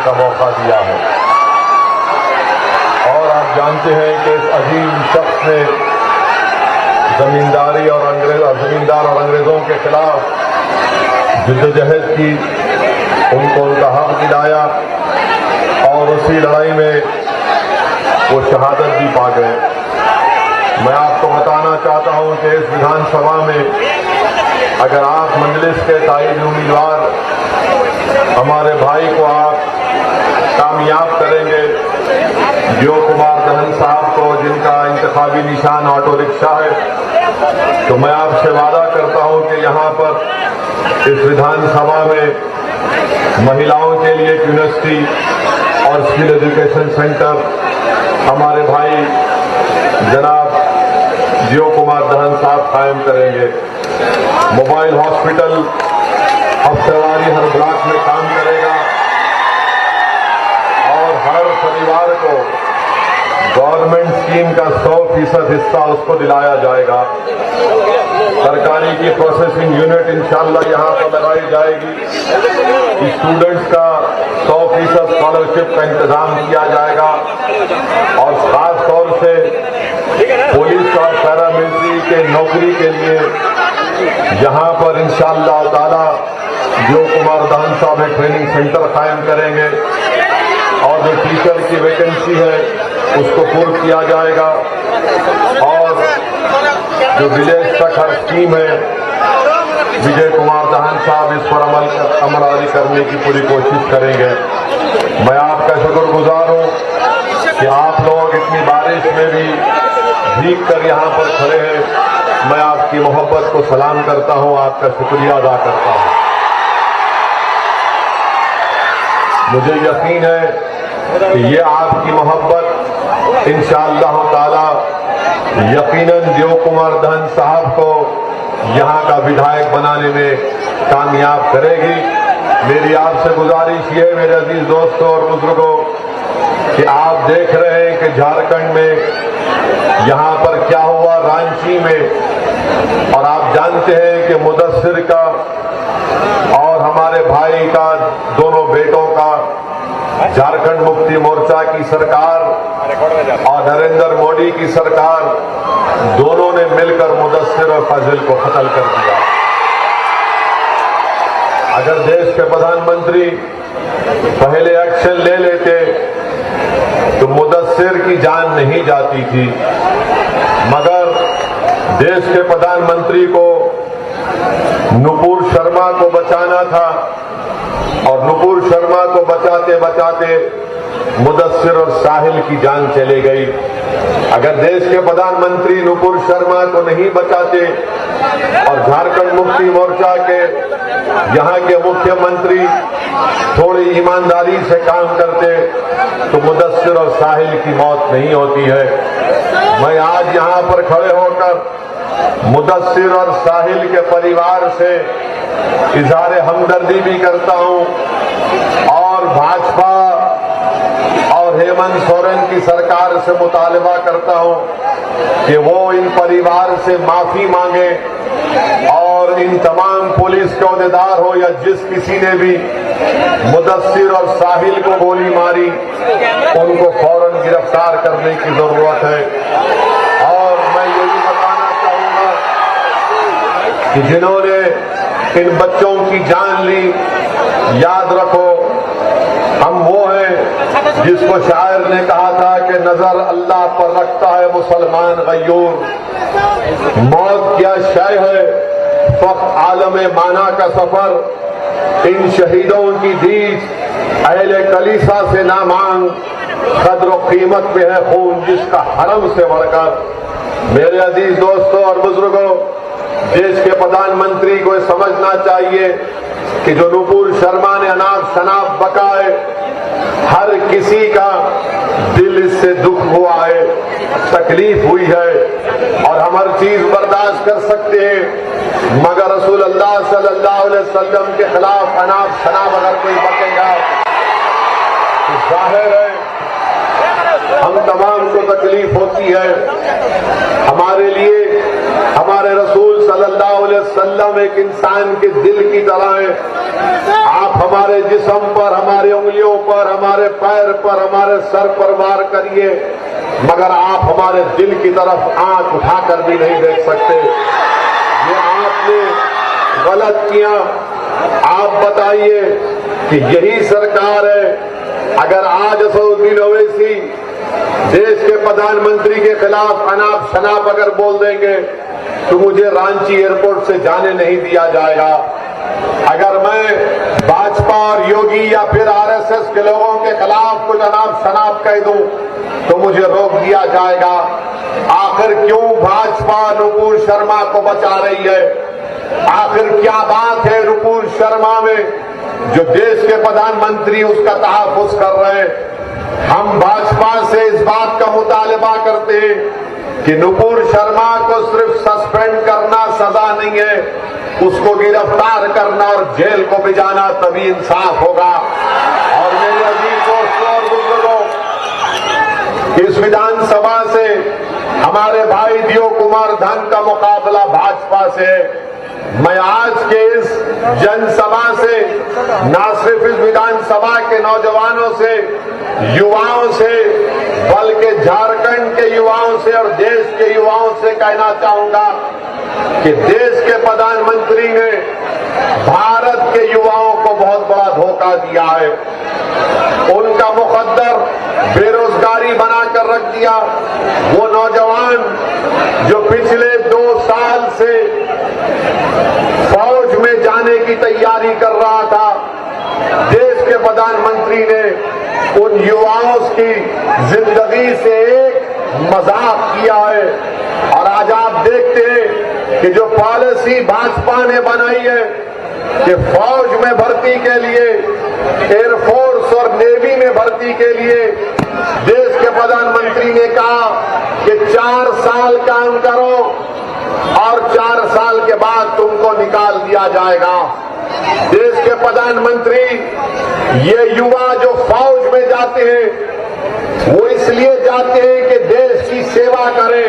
का मौका दिया है। और आप जानते हैं कि इस अजीम शख्स ने जमींदार और अंग्रेजों के खिलाफ जिद्दोजहद की, उनको उनका हक दिलाया और उसी लड़ाई में वो शहादत भी पा गए। मैं आपको बताना चाहता हूं कि इस विधानसभा में अगर आप मजलिस के ताईद उम्मीदवार हमारे भाई को आप कामयाब करेंगे, जियो कुमार दहन साहब को, जिनका इंतखाबी निशान ऑटो रिक्शा है, तो मैं आपसे वादा करता हूं कि यहां पर इस विधानसभा में महिलाओं के लिए एक यूनिवर्सिटी और स्किल एजुकेशन सेंटर हमारे भाई जनाब जियो कुमार दहन साहब कायम करेंगे। मोबाइल हॉस्पिटल हफ्तेवारी हर ब्लॉक में काम करेगा और हर परिवार को गवर्नमेंट स्कीम का 100% हिस्सा उसको दिलाया जाएगा। सरकारी की प्रोसेसिंग यूनिट इंशाल्लाह यहां पर लगाई जाएगी। स्टूडेंट्स का 100% स्कॉलरशिप का इंतजाम किया जाएगा और खास तौर से पुलिस और पैरामिलिट्री के नौकरी के लिए यहां पर इंशाअल्लाह ताला जियो कुमार दहन साहब एक ट्रेनिंग सेंटर कायम करेंगे और जो टीचर की वैकेंसी है उसको पूर्ण किया जाएगा और जो विलेज तक हर स्कीम है विजय कुमार दहन साहब इस पर अमलवारी करने की पूरी कोशिश करेंगे। मैं आपका शुक्रगुजार हूं कि आप लोग इतनी बारिश में भी भीग कर यहां पर खड़े हैं। मैं आपकी मोहब्बत को सलाम करता हूं, आपका शुक्रिया अदा करता हूं। मुझे यकीन है कि ये आपकी मोहब्बत इंशाअल्लाह ताला यकीनन जियो कुमार दहन साहब को यहां का विधायक बनाने में कामयाब करेगी। मेरी आपसे गुजारिश ये है मेरे अजीज दोस्तों और बुजुर्गों कि आप देख रहे हैं कि झारखंड में यहां पर क्या हुआ रांची में, और आप जानते हैं कि मुदस्सिर का और हमारे भाई का, दोनों बेटों का झारखंड मुक्ति मोर्चा की सरकार और नरेंद्र मोदी की सरकार दोनों ने मिलकर मुदस्सिर और फजल को कत्ल कर दिया। अगर देश के प्रधानमंत्री पहले एक्शन ले लेते तो मुदस्सिर की जान नहीं जाती थी, मगर देश के प्रधानमंत्री को नुपुर शर्मा को बचाना था और नुपुर शर्मा को बचाते बचाते मुदस्सिर और साहिल की जान चली गई। अगर देश के प्रधानमंत्री नुपुर शर्मा को नहीं बचाते और झारखंड मुक्ति मोर्चा के यहां के मुख्यमंत्री थोड़ी ईमानदारी से काम करते तो मुदस्सिर और साहिल की मौत नहीं होती है। मैं आज यहां पर खड़े होकर मुदस्सिर और साहिल के परिवार से इजहार हमदर्दी भी करता हूं और भाजपा और हेमंत सोरेन की सरकार से मुतालबा करता हूं कि वो इन परिवार से माफी मांगे और इन तमाम पुलिस के अहदेदार हो या जिस किसी ने भी मुदस्सिर और साहिल को गोली मारी उनको फौरन गिरफ्तार करने की जरूरत है। और मैं ये भी बताना चाहूंगा कि जिन्होंने इन बच्चों की जान ली, याद रखो हम वो हैं जिसको शायर ने कहा था कि नजर अल्लाह पर रखता है मुसलमान गयूर। मौत क्या शय है फक्त आलमे माना का सफर। इन शहीदों की दीज अहले कलीसा से ना मांग, कद्र कीमत पे है खून जिसका हरम से बढ़कर। मेरे अजीज दोस्तों और बुजुर्गों, देश के प्रधानमंत्री को समझना चाहिए कि जो नुपुर शर्मा ने अनाप शनाप बकाए, हर किसी का दिल इससे दुख हुआ है, तकलीफ हुई है और हम हर चीज बर्दाश्त कर सकते हैं, मगर रसूल अल्लाह सल्लल्लाहु अलैहि वसल्लम के खिलाफ अनाप शनाप अगर कोई बकेगा तो जाहिर है हम तमाम को तकलीफ होती है। हमारे लिए हमारे रसूल सल्लल्लाहु अलैहि वसल्लम एक इंसान के दिल की तरह है। आप हमारे जिस्म पर, हमारे उंगलियों पर, हमारे पैर पर, हमारे सर पर वार करिए, मगर आप हमारे दिल की तरफ आंख उठाकर भी नहीं देख सकते। ये आपने गलत किया। आप बताइए कि यही सरकार है। अगर आज असदुद्दीन ओवैसी देश के प्रधानमंत्री के खिलाफ अनाप शनाप अगर बोल देंगे तो मुझे रांची एयरपोर्ट से जाने नहीं दिया जाएगा। अगर मैं भाजपा और योगी या फिर आरएसएस के लोगों के खिलाफ कुछ अनाप शनाप कह दूं तो मुझे रोक दिया जाएगा। आखिर क्यों भाजपा नुपुर शर्मा को बचा रही है? आखिर क्या बात है नुपुर शर्मा में जो देश के प्रधानमंत्री उसका तहफ्फुज कर रहे हैं? हम भाजपा से इस बात का मुतालबा करते हैं कि नुपुर शर्मा को सिर्फ सस्पेंड करना सजा नहीं है, उसको गिरफ्तार करना और जेल को भिजाना, तभी इंसाफ होगा। और मेरे अजीज दोस्तों और बुजुर्गों, इस विधानसभा से हमारे भाई दियो कुमार धन का मुकाबला भाजपा से। मैं आज के इस जनसभा से न सिर्फ इस विधानसभा के नौजवानों से, युवाओं से, बल्कि झारखंड के युवाओं से और देश के युवाओं से कहना चाहूंगा कि देश के प्रधानमंत्री ने भारत के युवाओं को बहुत बड़ा धोखा दिया है। उनका मुकद्दर बेरोजगारी बनाकर रख दिया। वो नौजवान जो पिछले 2 साल से फौज में जाने की तैयारी कर रहा था, देश के प्रधानमंत्री ने उन युवाओं की जिंदगी से एक मजाक किया है। और आज आप देखते हैं कि जो पॉलिसी भाजपा ने बनाई है कि फौज में भर्ती के लिए, एयरफोर्स और नेवी में भर्ती के लिए देश के प्रधानमंत्री ने कहा कि 4 साल काम करो और 4 साल के बाद तुमको निकाल दिया जाएगा। देश के प्रधानमंत्री ये युवा जो फौज में जाते हैं वो इसलिए जाते हैं कि देश की सेवा करें।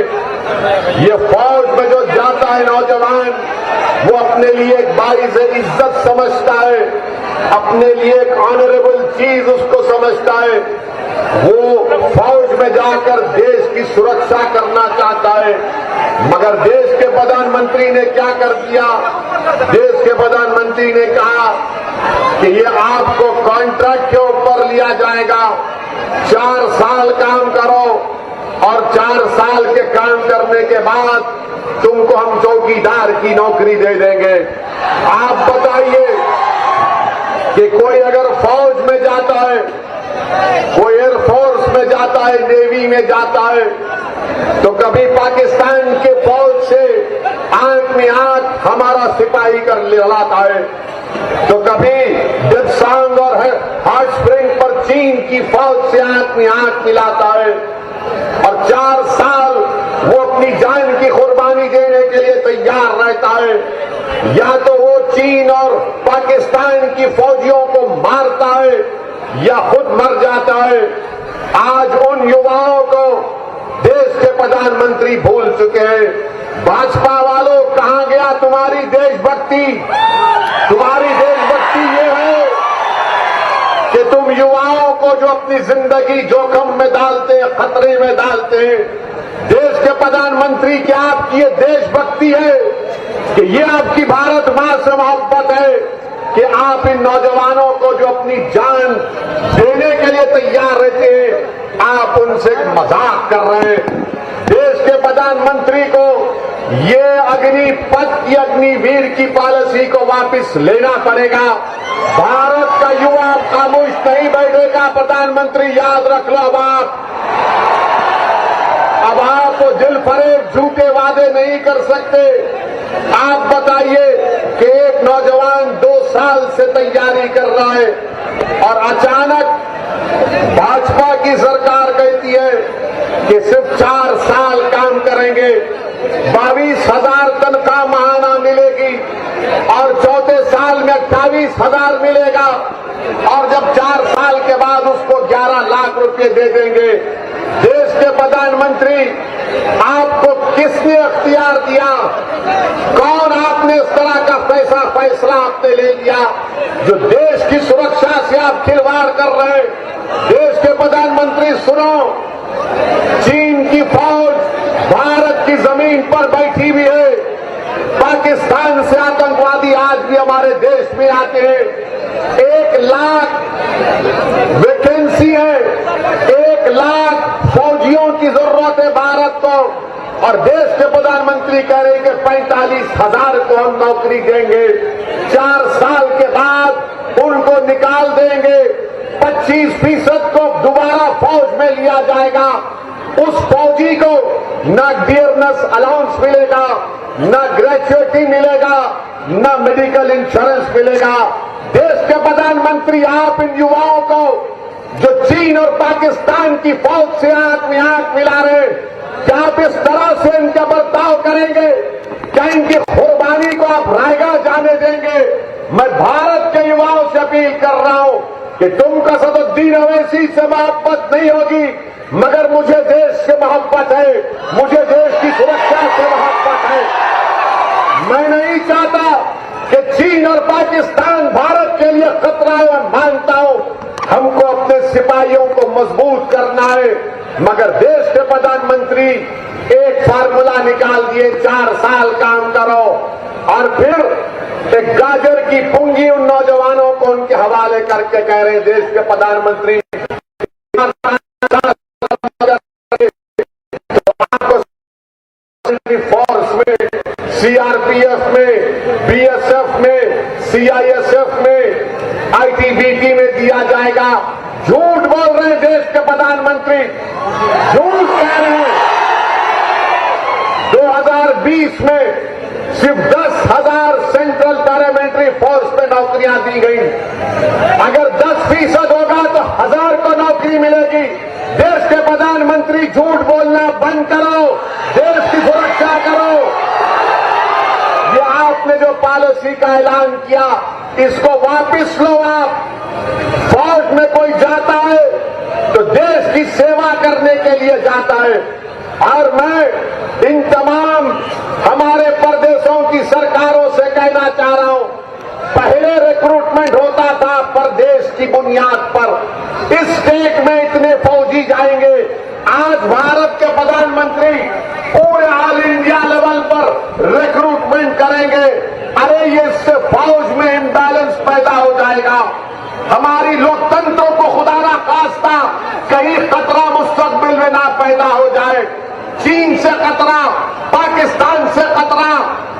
ये फौज में जो जाता है नौजवान, वो अपने लिए एक बाइज़ इज्जत समझता है, अपने लिए एक ऑनरेबल चीज उसको समझता है। वो फौज में जाकर देश की सुरक्षा करना चाहता है। मगर देश के प्रधानमंत्री ने क्या कर दिया? देश के प्रधानमंत्री ने कहा कि ये आपको कॉन्ट्रैक्ट के ऊपर लिया जाएगा, 4 साल काम करो और 4 साल के काम करने के बाद तुमको हम चौकीदार की नौकरी दे देंगे। आप बताइए कि कोई अगर फौज में जाता है, कोई एयरफोर्स में जाता है, नेवी में जाता है, तो कभी पाकिस्तान के फौज से आंख में आंख हमारा सिपाही कर लड़ाता है, तो कभी दिपसांग और हॉट स्प्रिंग पर चीन की फौज से आंख में आंख मिलाता है। और 4 साल वो अपनी जान की कुर्बानी देने के लिए तैयार रहता है। या तो वो चीन और पाकिस्तान की फौजियों को मारता है या खुद मर जाता है। आज उन युवाओं को देश के प्रधानमंत्री भूल चुके हैं। भाजपा वालों, कहां गया तुम्हारी देशभक्ति? तुम्हारी देशभक्ति ये है कि तुम युवाओं को जो अपनी जिंदगी जोखिम में डालते हैं, खतरे में डालते हैं, देश के प्रधानमंत्री, क्या आपकी ये देशभक्ति है कि ये आपकी भारत मां से मोहब्बत है कि आप इन नौजवानों को जो अपनी जान देने के लिए तैयार रहते हैं, आप उनसे मजाक कर रहे हैं? देश के प्रधानमंत्री को ये अग्निपथ की, अग्निवीर की पॉलिसी को वापस लेना पड़ेगा। भारत का युवा खामोश नहीं बैठेगा। प्रधानमंत्री याद रख लो, अब आप दिल फरेब झूठे वादे नहीं कर सकते। आप बताइए कि एक नौजवान 2 साल से तैयारी कर रहा है और अचानक भाजपा की सरकार कहती है कि सिर्फ 4 साल काम करेंगे, 22,000 तनख्वाह महाना मिलेगी और चौथे साल में 28,000 मिलेगा और जब 4 साल के बाद उसको 11 लाख रुपए दे देंगे। देश के प्रधानमंत्री आपको किसने अख्तियार दिया? कौन आपने इस तरह का फैसला आपने ले लिया जो देश की सुरक्षा से आप खिलवाड़ कर रहे हैं? देश के प्रधानमंत्री सुनो, चीन की फौज भारत की जमीन पर बैठी हुई है। पाकिस्तान से आतंकवादी आज भी हमारे देश में आते हैं। 1 लाख वैकेंसी है, 1 लाख फौजियों की जरूरत है भारत को, और देश के प्रधानमंत्री कह रहे हैं कि 45,000 को हम नौकरी देंगे, 4 साल के बाद उनको निकाल देंगे, 25% को दोबारा फौज में लिया जाएगा। उस फौजी को न डियरनेस अलाउंस मिलेगा, न ग्रेजुएटी मिलेगा, न मेडिकल इंश्योरेंस मिलेगा। देश के प्रधानमंत्री, आप इन युवाओं को जो चीन और पाकिस्तान की फौज से आंख में आंख मिला रहे, क्या आप इस तरह से इनका बर्ताव करेंगे? क्या इनकी कुर्बानी को आप रायगढ़ जाने देंगे? मैं भारत के युवाओं से अपील कर रहा हूं कि तुमको असदुद्दीन अवैसी से मोहब्बत नहीं होगी, मगर मुझे देश से मोहब्बत है, मुझे देश की सुरक्षा से मोहब्बत है। मैं नहीं चाहता कि चीन और पाकिस्तान भारत के लिए खतरा है। मैं मानता हूं हमको अपने सिपाहियों को मजबूत करना है, मगर देश के प्रधानमंत्री एक फार्मूला निकाल दिए, 4 साल काम करो, और फिर एक गाजर की पूंजी उन नौजवानों को उनके हवाले करके कह रहे हैं देश के प्रधानमंत्री फोर्स में, सीआरपीएफ में, बीएसएफ में, सीआईएसएफ में, आईटीबीपी में दिया जाएगा। झूठ बोल रहे हैं देश के प्रधानमंत्री, झूठ कह रहे हैं। 2020 में सिर्फ 10,000 सेंट्रल पैरामिलिट्री फोर्स में नौकरियां दी गई। अगर 10% होगा तो 1,000 को नौकरी मिलेगी। देश के प्रधानमंत्री, झूठ बोलना बंद करो, देश की सुरक्षा करो। ये आपने जो पॉलिसी का ऐलान किया, इसको वापस लो। आप फौज में कोई जाता है तो देश की सेवा करने के लिए जाता है, और मैं इन तमाम हमारे प्रदेशों की सरकारों से कहना चाह रहा हूं, पहले रिक्रूटमेंट होता था प्रदेश की बुनियाद पर, इस स्टेट में इतने फौजी जाएंगे। आज भारत के प्रधानमंत्री पूरे ऑल इंडिया लेवल पर रिक्रूटमेंट करेंगे। अरे ये इससे फौज में इम्बैलेंस पैदा हो जाएगा, हमारी लोकतंत्र को खुदा ना खास्ता कहीं खतरा मुस्तकबिल में ना पैदा हो जाए। चीन से खतरा, पाकिस्तान से खतरा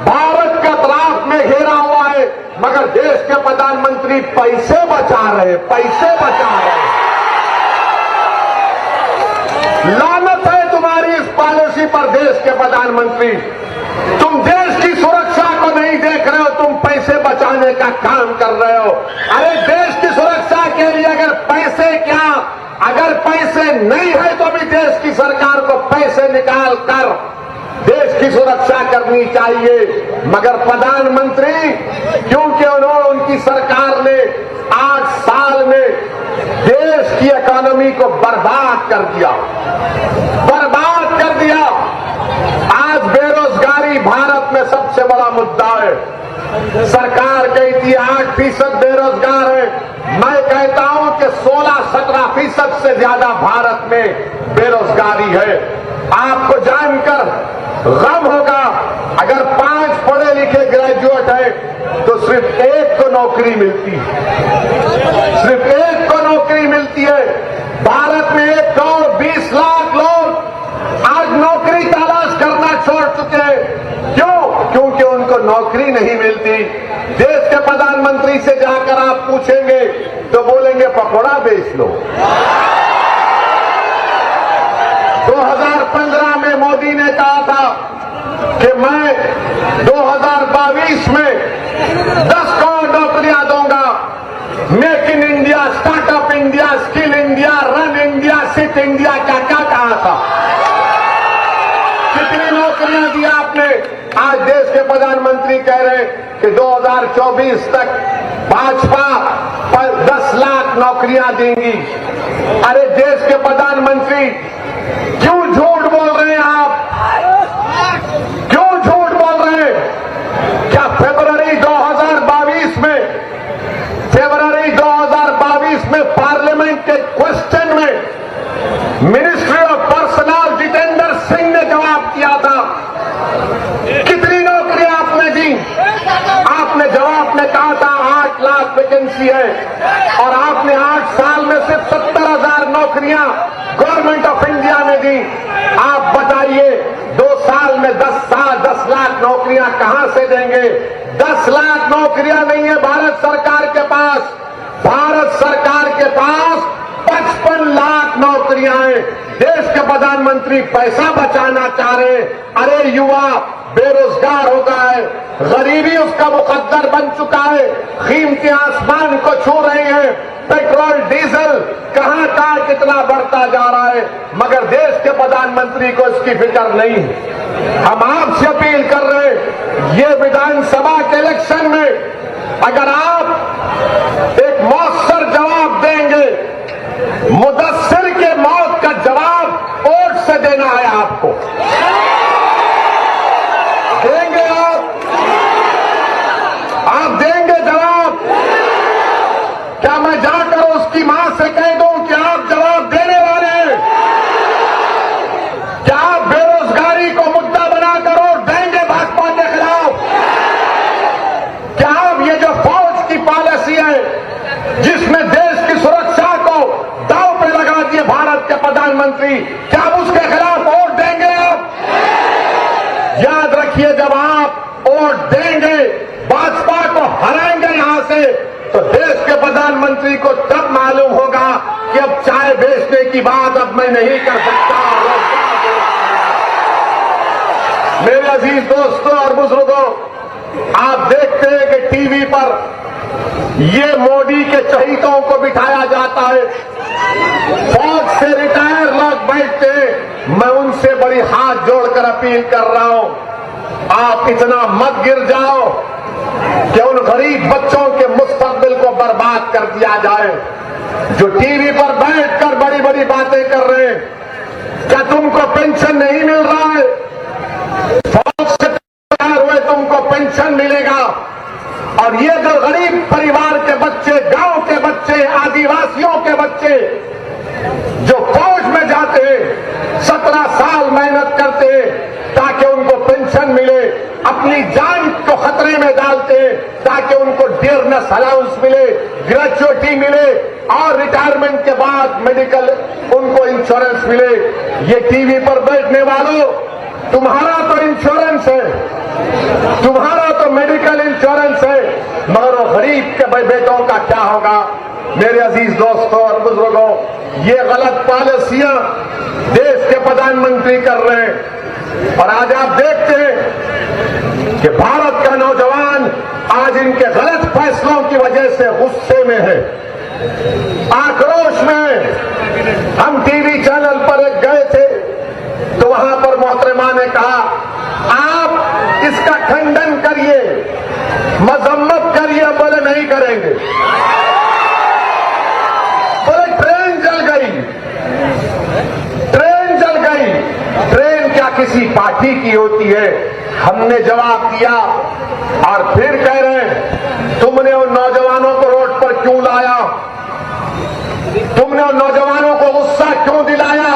भारत के अतराफ में घेरा हुआ है, मगर देश के प्रधानमंत्री पैसे बचा रहे, पैसे बचा रहे। लानत है तुम्हारी इस पॉलिसी पर देश के प्रधानमंत्री। तुम देश की सुरक्षा को नहीं देख रहे हो, तुम पैसे बचाने का काम कर रहे हो। अरे देश की सुरक्षा के लिए अगर पैसे क्या, अगर पैसे नहीं है तो भी देश की सरकार को पैसे निकाल कर देश की सुरक्षा करनी चाहिए। मगर प्रधानमंत्री, क्योंकि उन्होंने, उनकी सरकार ने 8 साल में देश की इकोनॉमी को बर्बाद कर दिया, बर्बाद कर दिया। आज बेरोजगारी भारत में सबसे बड़ा मुद्दा है। सरकार कहती है 8% बेरोजगार है, मैं कहता हूं कि 16-17% से ज्यादा भारत में बेरोजगारी है। आपको जानकर गम होगा, अगर 5 पढ़े लिखे ग्रेजुएट है तो सिर्फ 1 को नौकरी मिलती है, सिर्फ 1 को नौकरी मिलती है। भारत में 1 करोड़ 20 लाख लोग आज नौकरी तलाश करना छोड़ चुके हैं। क्यों? क्योंकि उनको नौकरी नहीं मिलती। देश के प्रधानमंत्री से जाकर आप पूछेंगे तो बोलेंगे पकौड़ा बेच लो। 2015 में मोदी ने कहा था कि मैं 2022 में 10 करोड़ नौकरियां दूंगा। Make in India, startup India, skill India, run India, sit India, क्या क्या कहा था, कितनी नौकरियां दी आपने? आज देश के प्रधानमंत्री कह रहे हैं कि 2024 तक भाजपा पर 10 लाख नौकरियां देंगी। अरे देश के प्रधानमंत्री, क्यों झूठ बोल रहे हैं आप? Ministry of personal Jitendra Singh ने जवाब दिया था। कितनी नौकरियां आपने दी? आपने जवाब में कहा था 8 लाख वैकेंसी है, और आपने 8 साल में सिर्फ 70,000 नौकरियां गवर्नमेंट ऑफ इंडिया में दी। आप बताइए 2 साल में 10 लाख नौकरियां कहां से देंगे? 10 लाख नौकरियां नहीं है भारत सरकार के पास। भारत सरकार के पास 55 लाख नौकरियां हैं। देश के प्रधानमंत्री पैसा बचाना चाह रहे हैं। अरे युवा बेरोजगार हो गया है, गरीबी उसका मुकद्दर बन चुका है, कीमतें आसमान को छू रही हैं, पेट्रोल डीजल कहां कहां कितना बढ़ता जा रहा है, मगर देश के प्रधानमंत्री को इसकी फिक्र नहीं है। हम आपसे अपील कर रहे हैं, ये विधानसभा के इलेक्शन में अगर आप एक मौसर जवाब देंगे, मुदस्सिर के मौत का जवाब वोट से देना है आपको। देंगे आप देंगे जवाब? क्या मैं जाकर उसकी मां से कह दूं कि आप जवाब देने वाले हैं? क्या आप बेरोजगारी को मुद्दा बनाकर वोट देंगे भाजपा के खिलाफ? क्या आप ये जो फौज की पॉलिसी है जिसमें देश की सुरक्षा को दांव पे लगा दिए भारत के प्रधानमंत्री, क्या आप उसके खिलाफ वोट देंगे? आप याद रखिए, जब आप वोट देंगे, भाजपा को हराएंगे यहां से, तो देश के प्रधानमंत्री को तब मालूम होगा कि अब चाय बेचने की बात अब मैं नहीं कर सकता। मेरे अजीज दोस्तों और बुजुर्गों, आप देखते हैं कि टीवी पर ये मोदी के चहीतों को बिठाया जाता है, फौज से रिटायर लोग बैठते हैं। मैं उनसे बड़ी हाथ जोड़कर अपील कर रहा हूं, आप इतना मत गिर जाओ कि उन गरीब बच्चों के मुस्तकबिल को बर्बाद कर दिया जाए जो टीवी पर बैठकर बड़ी बड़ी बातें कर रहे हैं। क्या तुमको पेंशन नहीं मिल रहा है? फौज से रिटायर हुए तुमको पेंशन मिलेगा। और ये जो गरीब परिवार के बच्चे, गांव के बच्चे, आदिवासियों के बच्चे जो फौज में जाते हैं, 17 साल मेहनत करते हैं ताकि उनको पेंशन मिले, अपनी जान को खतरे में डालते हैं ताकि उनको डियरनेस अलाउंस मिले, ग्रेच्युटी मिले, और रिटायरमेंट के बाद मेडिकल उनको इंश्योरेंस मिले। ये टीवी पर बैठने वालों, तुम्हारा तो इंश्योरेंस है, तुम्हारा तो मेडिकल इंश्योरेंस है, मगर वो गरीब के बेटों का क्या होगा? मेरे अजीज दोस्तों और बुजुर्गों, ये गलत पॉलिसियां देश के प्रधानमंत्री कर रहे हैं। और आज आप देखते हैं कि भारत का नौजवान आज इनके गलत फैसलों की वजह से गुस्से में है, आक्रोश में। हम टीवी चैनल पर एक गए थे तो वहां पर मोहतरमा ने कहा, आप इसका खंडन करिए, मजम्मत करिए। बोले नहीं करेंगे। बोले ट्रेन जल गई, ट्रेन जल गई। ट्रेन क्या किसी पार्टी की होती है? हमने जवाब दिया और फिर कह रहे हैं, तुमने उन नौजवानों को रोड पर क्यों लाया? तुमने उन नौजवानों को गुस्सा क्यों दिलाया?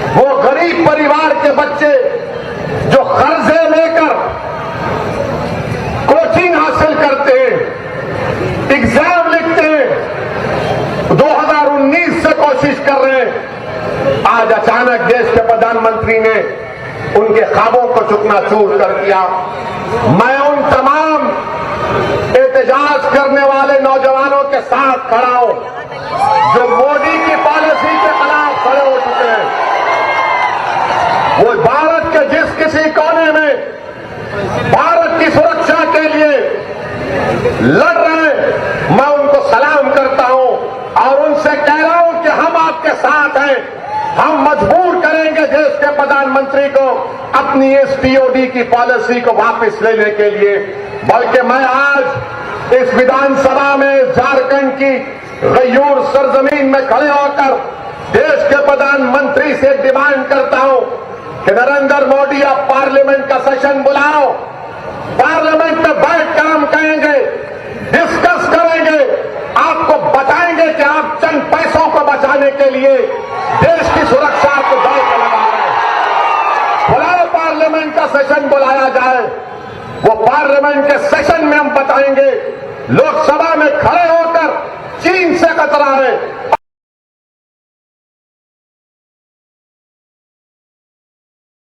वो गरीब परिवार के बच्चे जो कर्जे लेकर कोचिंग हासिल करते हैं, एग्जाम लिखते हैं, 2019 से कोशिश कर रहे हैं, आज अचानक देश के प्रधानमंत्री ने उनके ख्वाबों को चूकनाचूर कर दिया। मैं उन तमाम एहतजाज करने वाले नौजवानों के साथ खड़ा हूं जो मोदी की पॉलिसी के खिलाफ खड़े हो चुके हैं। वो भारत के जिस किसी कोने में भारत की सुरक्षा के लिए लड़ रहे हैं, मैं उनको सलाम करता हूं और उनसे कह रहा हूं कि हम आपके साथ हैं। हम मजबूर करेंगे देश के प्रधानमंत्री को अपनी इस टीओडी की पॉलिसी को वापस लेने के लिए। बल्कि मैं आज इस विधानसभा में झारखंड की गयूर सरजमीन में खड़े होकर देश के प्रधानमंत्री से डिमांड करता हूं कि नरेंद्र मोदी, आप पार्लियामेंट का सेशन बुलाओ, पार्लियामेंट में बैठकर हम कहेंगे, डिस्कस करेंगे, आपको बताएंगे कि आप चंद पैसों को बचाने के लिए देश वो पार्लियामेंट के सेशन में हम बताएंगे। लोकसभा में खड़े हो